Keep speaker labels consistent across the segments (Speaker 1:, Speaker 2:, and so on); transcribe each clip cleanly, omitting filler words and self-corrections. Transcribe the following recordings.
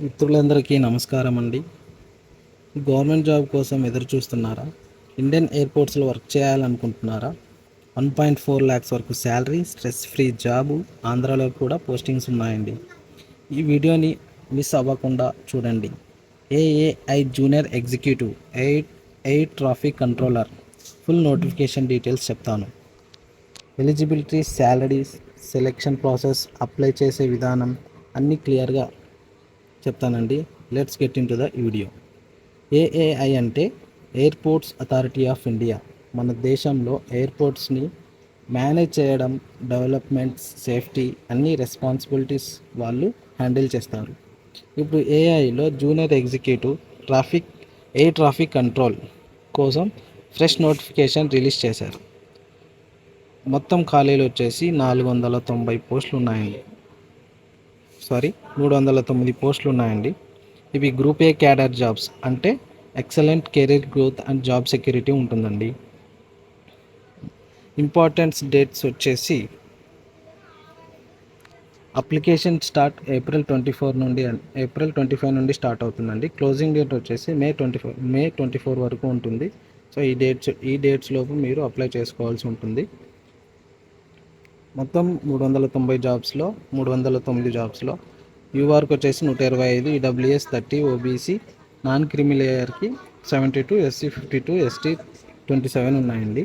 Speaker 1: మిత్రులందరికీ నమస్కారం అండి. గవర్నమెంట్ జాబ్ కోసం ఎదురు చూస్తున్నారా? ఇండియన్ ఎయిర్పోర్ట్స్లో వర్క్ చేయాలనుకుంటున్నారా? 1.4 lakhs వరకు శాలరీ, స్ట్రెస్ ఫ్రీ జాబు, ఆంధ్రాలో కూడా పోస్టింగ్స్ ఉన్నాయండి. ఈ వీడియోని మిస్ అవ్వకుండా చూడండి. AAI junior executive, air traffic controller full notification details చెప్తాను. Eligibility, salaries, selection process, apply చేసే విధానం అన్నీ క్లియర్గా చెప్తానండి. Let's get into the video. AAI అంటే ఎయిర్పోర్ట్స్ అథారిటీ ఆఫ్ ఇండియా. మన దేశంలో ఎయిర్పోర్ట్స్ని మేనేజ్ చేయడం, డెవలప్మెంట్స్, సేఫ్టీ అన్ని రెస్పాన్సిబిలిటీస్ వాళ్ళు హ్యాండిల్ చేస్తారు. ఇప్పుడు ఏఐలో junior executive air traffic control కోసం ఫ్రెష్ నోటిఫికేషన్ రిలీజ్ చేశారు. మొత్తం ఖాళీలు వచ్చేసి 490 పోస్టులు ఉన్నాయండి. 309 పోస్టులు ఉన్నాయండి. ఇవి గ్రూప్ ఏ క్యాడర్ జాబ్స్, అంటే excellent career growth and job security ఉంటుందండి. ఇంపార్టెన్స్ డేట్స్ వచ్చేసి అప్లికేషన్ స్టార్ట్ ఏప్రిల్ 25 నుండి స్టార్ట్ అవుతుందండి. క్లోజింగ్ డేట్ వచ్చేసి మే 24 వరకు ఉంటుంది. సో ఈ డేట్స్ లోపు మీరు అప్లై చేసుకోవాల్సి ఉంటుంది. మొత్తం 309 జాబ్స్లో యూఆర్కి వచ్చేసి 125, ఈడబ్ల్యూఎస్ 30, ఓబీసీ నాన్ క్రిమిలేయర్కి 72, ఎస్సీ 52, ఎస్టీ 27 ఉన్నాయండి.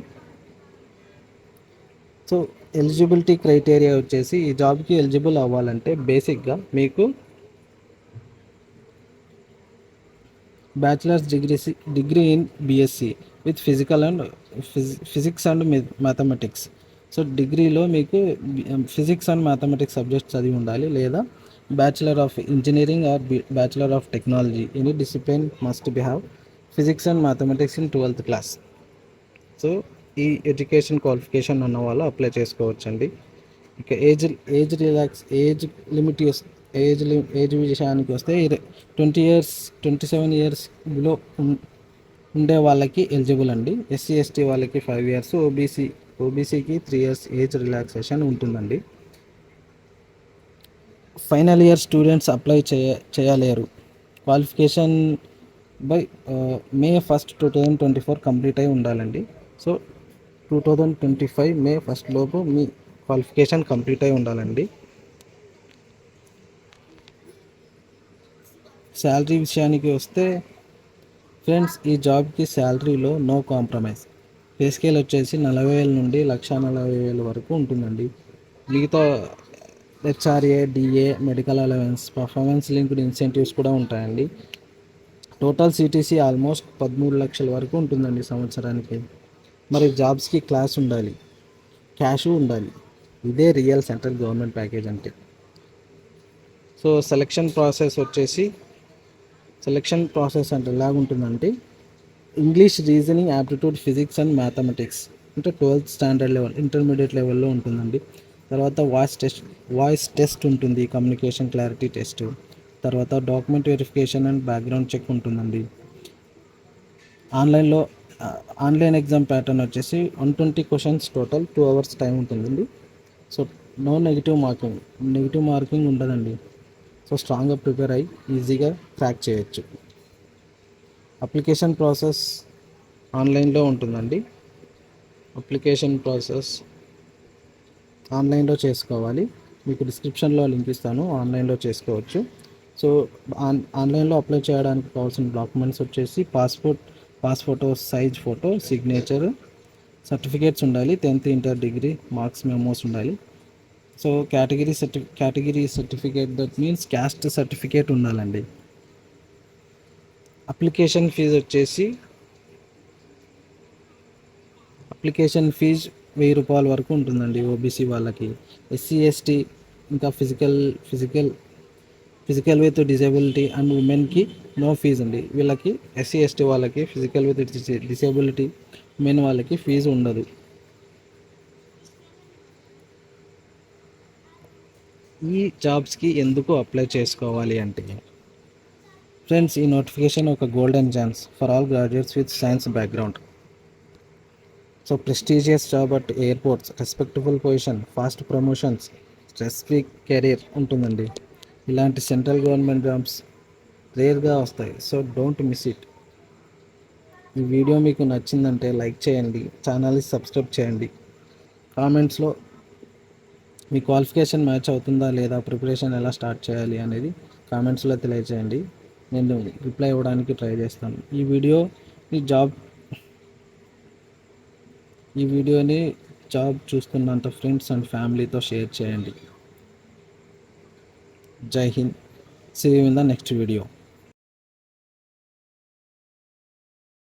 Speaker 1: సో ఎలిజిబిలిటీ క్రైటీరియా వచ్చేసి ఈ జాబ్కి ఎలిజిబుల్ అవ్వాలంటే బేసిక్గా మీకు bachelors degree in BSc with physics and mathematics. So డిగ్రీలో మీకు ఫిజిక్స్ అండ్ మ్యాథమెటిక్స్ సబ్జెక్ట్స్ చదివి ఉండాలి, లేదా bachelor of engineering or bachelor of technology any discipline must be have physics and mathematics in 12th class. So ఈ education qualification ఉన్న వాళ్ళు apply చేసుకోవచ్చండి. ఇక ఏజ్ లిమిట్ ఏజ్ విషయానికి వస్తే 27 ఇయర్స్ బిలో ఉండే వాళ్ళకి ఎలిజిబుల్ అండి. ఎస్సీ ఎస్టీ వాళ్ళకి 5 years, ఓబీసీకి 3 years ఏజ్ రిలాక్సేషన్ ఉంటుందండి. ఫైనల్ ఇయర్ స్టూడెంట్స్ అప్లై చేయలేరు. Qualification by May 1st, 2024 complete అయి ఉండాలండి. సో 2025 May 1st లోపు మీ క్వాలిఫికేషన్ కంప్లీట్ అయి ఉండాలండి. శాలరీ విషయానికి వస్తే ఫ్రెండ్స్, ఈ జాబ్కి శాలరీలో నో కాంప్రమైజ్. పే స్కేల్ వచ్చేసి 40,000 నుండి 1,40,000 వరకు ఉంటుందండి. మిగతా HRA, DA, medical allowance, performance linked incentives కూడా ఉంటాయండి. టోటల్ సిటీసీ ఆల్మోస్ట్ 13 లక్షల వరకు ఉంటుందండి సంవత్సరానికి. మరి జాబ్స్కి క్లాస్ ఉండాలి, క్యాష్ ఉండాలి. ఇదే రియల్ సెంట్రల్ గవర్నమెంట్ ప్యాకేజ్ అంటే. సో సెలక్షన్ ప్రాసెస్ అంటే ఎలాగుంటుందంటే English, reasoning, aptitude, physics and mathematics అంటే 12th స్టాండర్డ్ లెవెల్, ఇంటర్మీడియట్ లెవెల్లో ఉంటుందండి. తర్వాత వాయిస్ టెస్ట్ ఉంటుంది, కమ్యూనికేషన్ క్లారిటీ టెస్ట్. తర్వాత document verification and background check ఉంటుందండి. ఆన్లైన్ ఎగ్జామ్ ప్యాటర్న్ వచ్చేసి 120 questions టోటల్, 2 hours టైం ఉంటుందండి. సో నో నెగిటివ్ మార్కింగ్ ఉండదండి. సో స్ట్రాంగ్గా ప్రిపేర్ అయ్యి ఈజీగా క్రాక్ చేయొచ్చు. అప్లికేషన్ ప్రాసెస్ ఆన్లైన్లో ఉంటుందండి. అప్లికేషన్ ప్రాసెస్ ఆన్లైన్లో చేసుకోవాలి. మీకు డిస్క్రిప్షన్లో లింక్ ఇస్తాను, ఆన్లైన్లో చేసుకోవచ్చు. సో ఆన్లైన్లో అప్లై చేయడానికి కావాల్సిన డాక్యుమెంట్స్ వచ్చేసి pass photo size photo, signature, certificates ఉండాలి, 10th inter degree marks memos ఉండాలి. So category certificate, that means caste certificate ఉండాలండి. అప్లికేషన్ ఫీజు వచ్చేసి ₹1,000 వరకు ఉంటుందండి ఓబీసీ వాళ్ళకి. ఎస్సీ ఎస్టీ ఇంకా ఫిజికల్ విత్ డిజేబిలిటీ అండ్ ఉమెన్కి నో ఫీజు అండి. వీళ్ళకి ఎస్సీ ఎస్టీ వాళ్ళకి, ఫిజికల్ విత్ డిసేబిలిటీ ఉమెన్ వాళ్ళకి ఫీజు ఉండదు. ఈ జాబ్స్కి ఎందుకు అప్లై చేసుకోవాలి అంటే ఫ్రెండ్స్, ఈ నోటిఫికేషన్ ఒక golden chance for all graduates with science background. So prestigious job at airports, respectable position, fast promotions, stress free career ఉంటుందండి. ఇలాంటి సెంట్రల్ గవర్నమెంట్ జాబ్స్ రేర్గా వస్తాయి. So don't miss it. ఈ వీడియో మీకు నచ్చిందంటే లైక్ చేయండి, ఛానల్ని సబ్స్క్రైబ్ చేయండి. కామెంట్స్లో మీ క్వాలిఫికేషన్ మ్యాచ్ అవుతుందా లేదా, ప్రిపరేషన్ ఎలా స్టార్ట్ చేయాలి అనేది కామెంట్స్లో తెలియజేయండి. నేను రిప్లై ఇవ్వడానికి ట్రై చేస్తాను. ఈ వీడియోని జాబ్ చూస్తున్నంత ఫ్రెండ్స్ అండ్ ఫ్యామిలీతో షేర్ చేయండి. Jai Hind. See you in the next video.